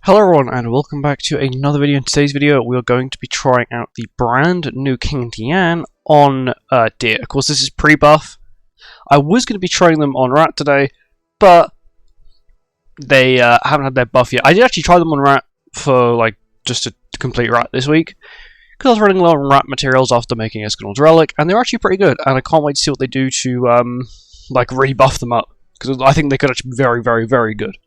Hello everyone and welcome back to another video. In today's video we are going to be trying out the brand new King DIANE on Deer. Of course this is pre-buff. I was going to be trying them on Rat today, but they haven't had their buff yet. I did actually try them on Rat for just to complete Rat this week, because I was running low on Rat materials after making Escanol's Relic, and they're actually pretty good, and I can't wait to see what they do to really buff them up, because I think they could actually be very, very, very good.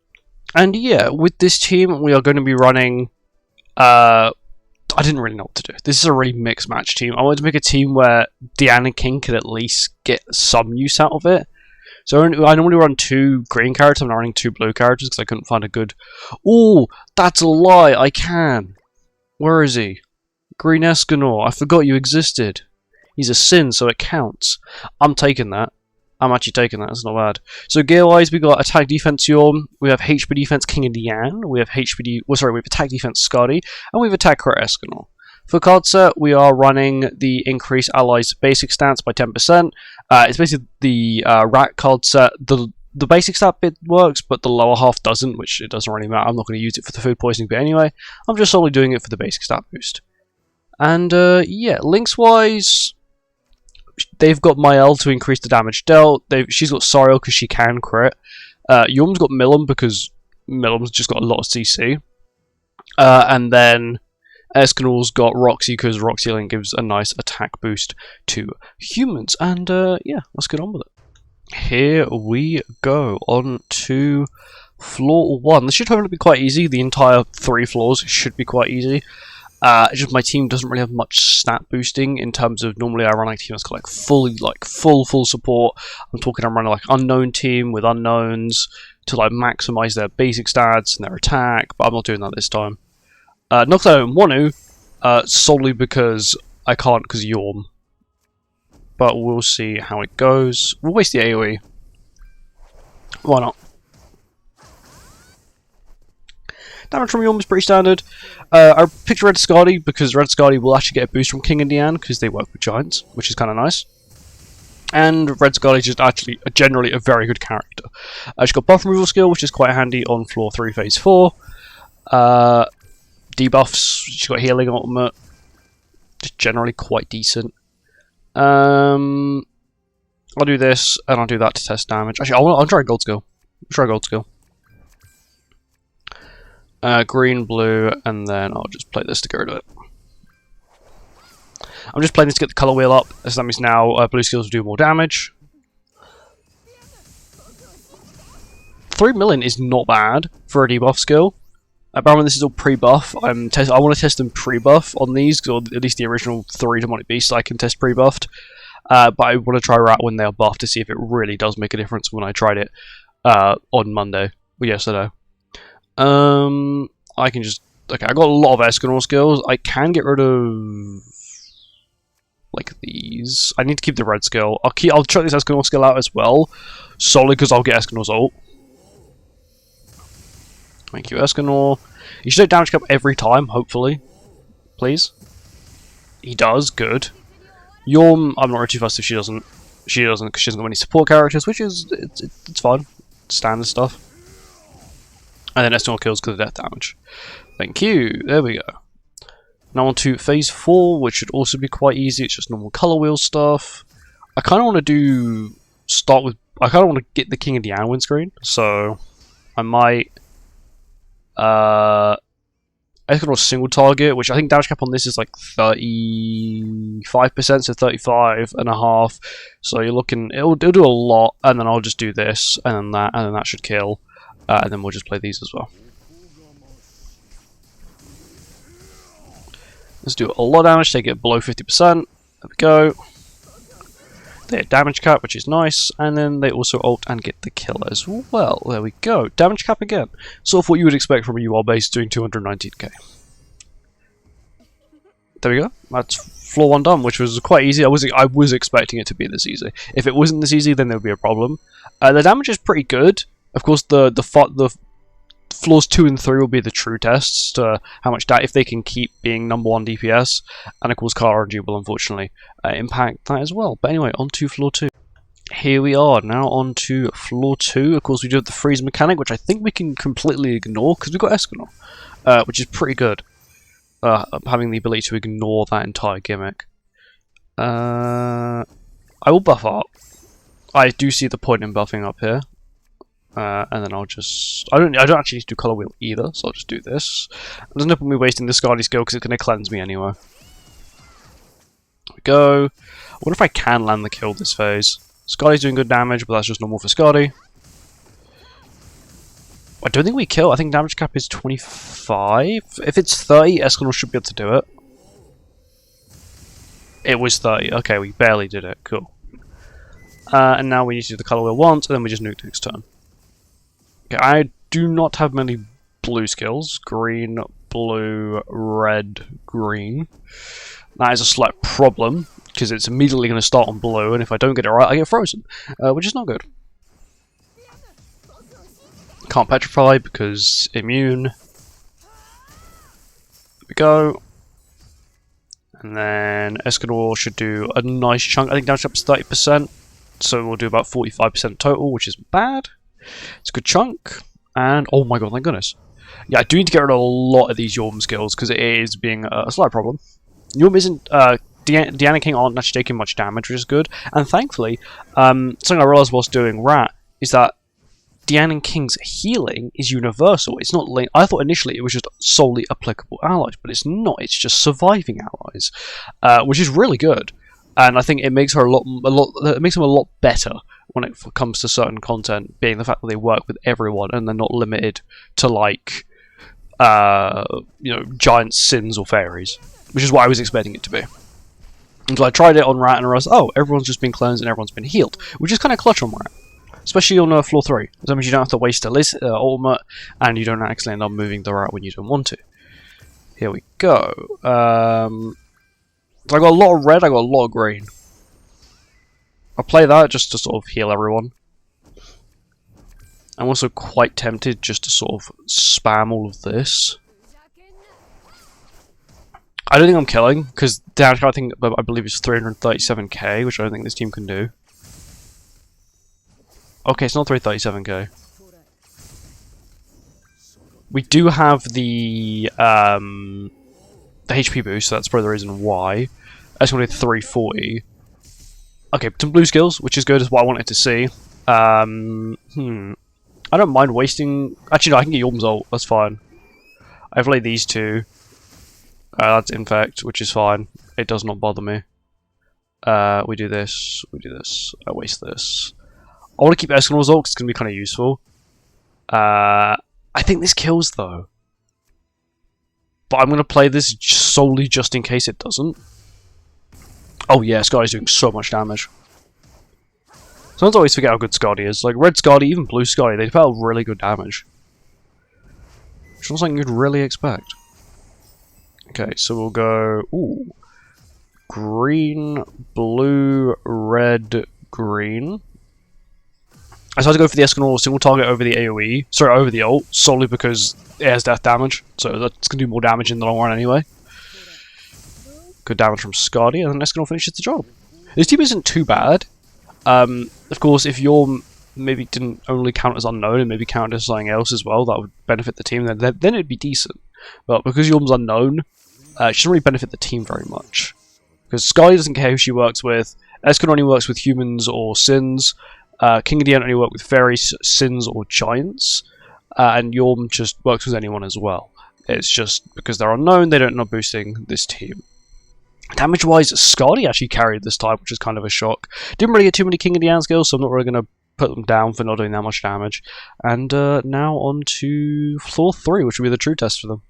And yeah, with this team, we are going to be running... I didn't really know what to do. This is a really mixed match team. I wanted to make a team where DIANE and King could at least get some use out of it. So I normally run 2 green characters. I'm not running 2 blue characters because I couldn't find a good... Oh, that's a lie. I can. Where is he? Green Escanor. I forgot you existed. He's a sin, so it counts. I'm taking that. I'm actually taking that, that's not bad. So gear-wise, we got attack defense Yorm, we have HP defense King and DIANE, we have we have attack defense Scotty, and we have attack crit Escanor. For card set, we are running the increase allies basic stats by 10%. It's basically the rat card set. The basic stat bit works, but the lower half doesn't, which it doesn't really matter. I'm not going to use it for the food poisoning bit anyway. I'm just solely doing it for the basic stat boost. And yeah, links-wise... They've got Mael to increase the damage dealt. She's got Soriel because she can crit. Yorm's got Millum because Millum's just got a lot of CC. And then Escanor's got Roxy because Roxy Link gives a nice attack boost to humans. And yeah, let's get on with it. Here we go on to floor 1. This should hopefully be quite easy. The entire 3 floors should be quite easy. It's just my team doesn't really have much stat boosting in terms of normally I run a team that's got full support. I'm running unknown team with unknowns to maximize their basic stats and their attack, but I'm not doing that this time. Not because I don't want to, solely because I can't because of Yorm. But we'll see how it goes. We'll waste the AoE. Why not? Damage from Yorm is pretty standard. I picked Red Scotty because Red Scotty will actually get a boost from King and DIANE because they work with Giants, which is kind of nice. And Red Scotty is just actually generally a very good character. She's got buff removal skill, which is quite handy on floor 3, phase 4. Debuffs, she's got healing ultimate, just generally quite decent. I'll do this and I'll do that to test damage. Actually, I'll try gold skill. Green, blue, and then I'll just play this to go to it. I'm just playing this to get the colour wheel up, so that means now blue skills will do more damage. 3 million is not bad for a debuff skill. Apparently this is all pre-buff. I want to test them pre-buff on these, or at least the original 3 demonic beasts I can test pre-buffed. But I want to try Rat when they are buffed to see if it really does make a difference when I tried it on Monday, or yesterday. I can just... Okay, I got a lot of Escanor skills. I can get rid of... these. I need to keep the red skill. I'll check this Escanor skill out as well, solely because I'll get Escanor's ult. Thank you, Escanor. You should damage cap every time, hopefully. Please. He does, good. Yorm, I'm not really too fussed if she doesn't. She doesn't because she doesn't got any support characters, which is... It's fine. Standard stuff. And then Escanor kills because of death damage. Thank you. There we go. Now on to phase 4, which should also be quite easy. It's just normal color wheel stuff. I kind of want to I kind of want to get the King of DIANE win screen. So I might Escanor single target, which I think damage cap on this is 35%, so 35.5. So you're looking, it'll do a lot, and then I'll just do this, and then that should kill. And then we'll just play these as well. Let's do a lot of damage, take it below 50%. There we go. They hit damage cap, which is nice. And then they also ult and get the kill as well. There we go. Damage cap again. Sort of what you would expect from a UR base doing 219k. There we go. That's floor 1 done, which was quite easy. I was expecting it to be this easy. If it wasn't this easy, then there would be a problem. The damage is pretty good. Of course, the floors 2 and 3 will be the true tests to how much if they can keep being #1 DPS, and of course, car RNG will unfortunately impact that as well. But anyway, on to floor 2. here we are, now on to floor 2. Of course, we do have the freeze mechanic, which I think we can completely ignore, because we've got Escanor, which is pretty good. Having the ability to ignore that entire gimmick. I will buff up. I do see the point in buffing up here. And then I'll just... I don't actually need to do colour wheel either, so I'll just do this. There's no point me wasting the Scardy skill, because it's going to cleanse me anyway. There we go. I wonder if I can land the kill this phase. Scardy's doing good damage, but that's just normal for Scardy. I don't think we kill. I think damage cap is 25. If it's 30, Escanor should be able to do it. It was 30. Okay, we barely did it. Cool. And now we need to do the colour wheel once, and then we just nuke next turn. Okay, I do not have many blue skills. Green, blue, red, green. That is a slight problem, because it's immediately going to start on blue, and if I don't get it right, I get frozen, which is not good. Can't petrify because immune. There we go. And then Escanor should do a nice chunk. I think damage up is 30%, so we'll do about 45% total, which is bad. It's a good chunk. And oh my god, thank goodness. Yeah, I do need to get rid of a lot of these Yorm skills because it is being a slight problem. Yorm isn't. DIANE King aren't actually taking much damage, which is good. And thankfully, something I realised whilst doing Rat is that DIANE King's healing is universal. It's not linked. I thought initially it was just solely applicable allies, but it's not. It's just surviving allies, which is really good. And I think it makes her it makes them a lot better when it comes to certain content, being the fact that they work with everyone and they're not limited to like, you know, giant sins or fairies, which is what I was expecting it to be. Until I tried it on Rat and I realized, oh, everyone's just been cleansed and everyone's been healed, which is kind of clutch on Rat. Especially on floor 3. That means you don't have to waste a ultimate, and you don't actually end up moving the Rat when you don't want to. Here we go. So I got a lot of red, I got a lot of green. I'll play that just to sort of heal everyone. I'm also quite tempted just to sort of spam all of this. I don't think I'm killing, because damage I believe it's 337k, which I don't think this team can do. Okay, it's not 337k. We do have the HP boost, so that's probably the reason why. That's only 340. Okay, some blue skills, which is good, is what I wanted to see. I don't mind wasting... Actually, no, I can get Yorm's ult, that's fine. I've laid these two. That's Infect, which is fine. It does not bother me. We do this, I waste this. I want to keep Escanor's ult, because it's going to be kind of useful. I think this kills, though. But I'm going to play this solely just in case it doesn't. Oh yeah, Scardy's doing so much damage. Sometimes I always forget how good Scardy is. Like, red Scardy, even blue Scardy, they put out really good damage. Which is something you'd really expect. Okay, so we'll go... Ooh. Green, blue, red, green. I decided to go for the Escanor single target over the AoE. Sorry, over the ult, solely because it has death damage. So that's going to do more damage in the long run anyway. Good damage from Scardy, and then Escanor finishes the job. This team isn't too bad. Of course, if you're maybe didn't only count as unknown and maybe count as something else as well, that would benefit the team, then it'd be decent. But because Yorm's unknown, it doesn't really benefit the team very much. Because Scardy doesn't care who she works with, Escanor only works with humans or sins, King of DIANE only work with fairies, sins, or giants, and Yorm just works with anyone as well. It's just because they're unknown, they don't end up boosting this team. Damage-wise, Scardy actually carried this type, which is kind of a shock. Didn't really get too many King of DIANE skills, so I'm not really going to put them down for not doing that much damage. And now on to floor 3, which will be the true test for them.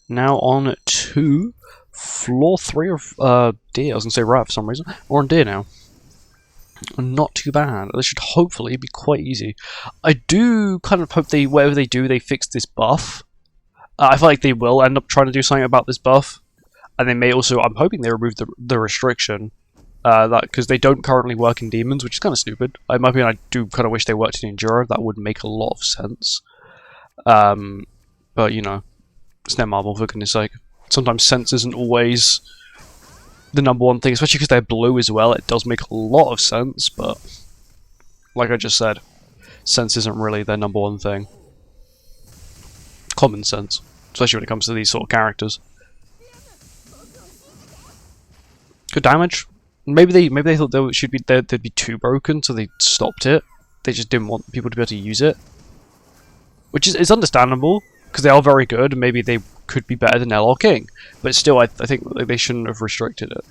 Now on to floor 3 of Deer. I was going to say Rat for some reason. We're on Deer now. Not too bad. This should hopefully be quite easy. I do kind of hope whatever they do, they fix this buff. I feel like they will end up trying to do something about this buff. And they may also, I'm hoping they remove the restriction. Because they don't currently work in demons, which is kind of stupid. In my opinion, I do kind of wish they worked in Enduro. That would make a lot of sense. But, you know, it's their Marvel, for goodness sake. Sometimes sense isn't always the #1 thing, especially because they're blue as well. It does make a lot of sense, but like I just said, sense isn't really their number one thing. Common sense, especially when it comes to these sort of characters. Good damage. Maybe they thought they'd be too broken, so they stopped it. They just didn't want people to be able to use it, which is understandable because they are very good. And maybe they could be better than LR King, but still, I think they shouldn't have restricted it.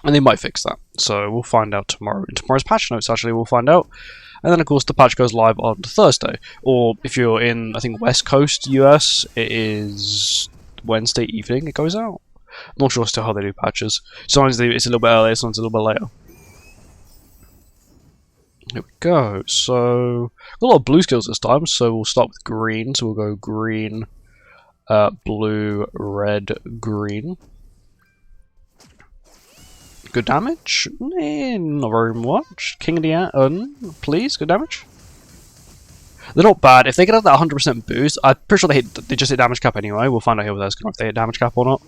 And they might fix that. So we'll find out tomorrow. In tomorrow's patch notes, actually, we'll find out. And then, of course, the patch goes live on Thursday. Or if you're in, I think, West Coast US, it is Wednesday evening it goes out. I'm not sure as to how they do patches. Sometimes it's a little bit earlier, sometimes a little bit later. Here we go. So, got a lot of blue skills this time, so we'll start with green. So we'll go green, blue, red, green. Good damage? Not very much. King of DIANE, please, good damage. They're not bad. If they get up that 100% boost, I'm pretty sure they just hit damage cap anyway. We'll find out here with Escanor if they hit damage cap or not.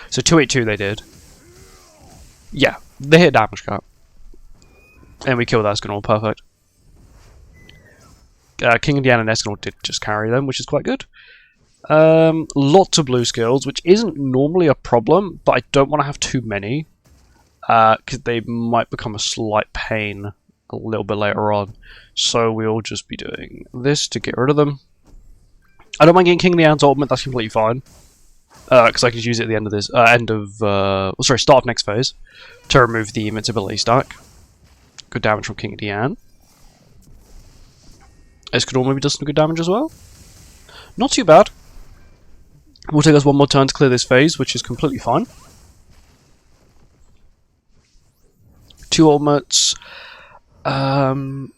So 282 they did. Yeah, they hit damage cap. And we killed Escanor, perfect. King of DIANE and Escanor did just carry them, which is quite good. Lots of blue skills, which isn't normally a problem, but I don't want to have too many. Because they might become a slight pain a little bit later on. So we'll just be doing this to get rid of them. I don't mind getting King of DIANE's ultimate, that's completely fine. Because I can use it at the end of this, start of next phase, to remove the invincibility stack. Good damage from King of DIANE. Escanor maybe does some good damage as well. Not too bad. Will take us one more turn to clear this phase, which is completely fine. 2 ultimates. I'm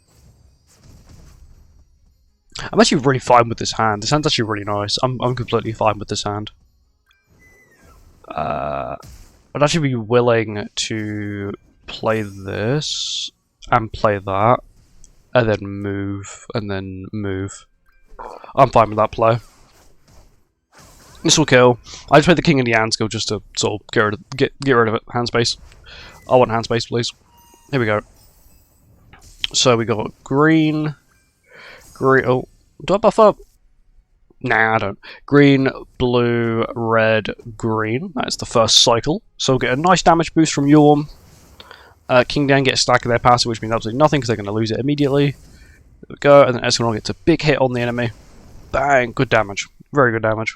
actually really fine with this hand. This hand's actually really nice. I'm completely fine with this hand. I'd actually be willing to play this and play that, and then move, and then move. I'm fine with that play. This will kill. I just played the King of DIANE skill just to sort of get rid of it. Hand space. I want hand space, please. Here we go. So we got green. Oh, do I buff up? Nah, I don't. Green, blue, red, green. That's the first cycle. So we'll get a nice damage boost from Yorm. King DIANE gets a stack of their passive, which means absolutely nothing because they're going to lose it immediately. There we go. And then Escanor gets a big hit on the enemy. Bang! Good damage. Very good damage.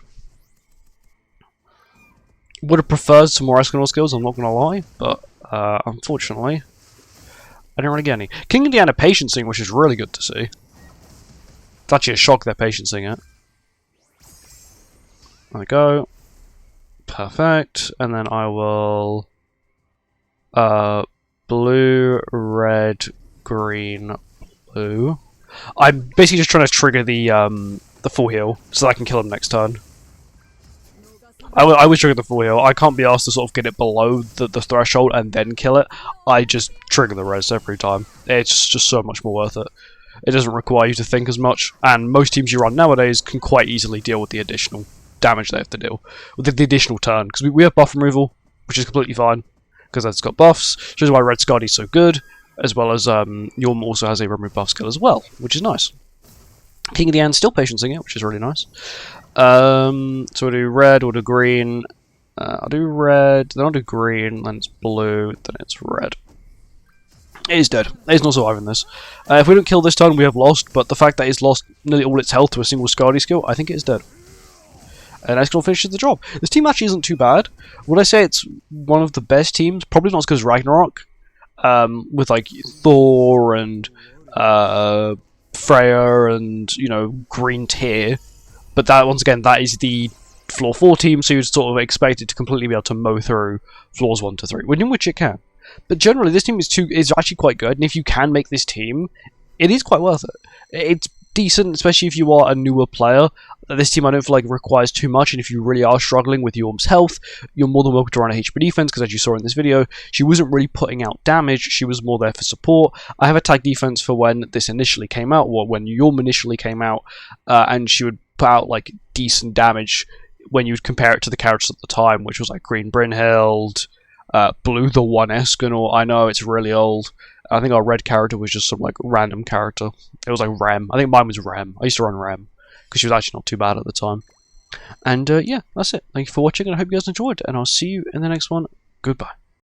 Would have preferred some more Escanor skills, I'm not going to lie, but unfortunately, I didn't really get any. King of DIANE are patiencing, which is really good to see. It's actually a shock they're patiencing it. There we go. Perfect. And then I will blue, red, green, blue. I'm basically just trying to trigger the full heal so that I can kill him next turn. I was trigger the full heal. I can't be asked to sort of get it below the threshold and then kill it. I just trigger the res every time. It's just so much more worth it. It doesn't require you to think as much, and most teams you run nowadays can quite easily deal with the additional damage they have to deal with the additional turn, because we have buff removal, which is completely fine because that's got buffs. Shows why Red Scardy is so good, as well as Yorm also has a remove buff skill as well, which is nice. King of DIANE still patiencing it, which is really nice. So we'll do red, we'll do green. I'll do red, then I'll do green, then it's blue, then it's red. He's dead. He's not surviving this. If we don't kill this turn, we have lost, but the fact that he's lost nearly all its health to a single Scardy skill, I think it is dead. And Escanor finishes the job. This team actually isn't too bad. Would I say it's one of the best teams? Probably not because Ragnarok. With like Thor and Freya and, you know, Green Tier. But that, once again, that is the floor 4 team, so you'd sort of expect it to completely be able to mow through floors 1 to 3, in which it can. But generally, this team is actually quite good, and if you can make this team, it is quite worth it. It's decent, especially if you are a newer player. This team I don't feel like requires too much, and if you really are struggling with Yorm's health, you're more than welcome to run a HP defense, because as you saw in this video, she wasn't really putting out damage, she was more there for support. I have attack defense for when this initially came out, or when Yorm initially came out, and she would put out like decent damage when you would compare it to the characters at the time, which was like Green Brynhild, Blue the One Escanor. I know it's really old, I think our red character was just some like random character. It was like Rem. I think mine was Rem. I used to run Rem because she was actually not too bad at the time. And yeah, that's it. Thank you for watching, and I hope you guys enjoyed. And I'll see you in the next one. Goodbye.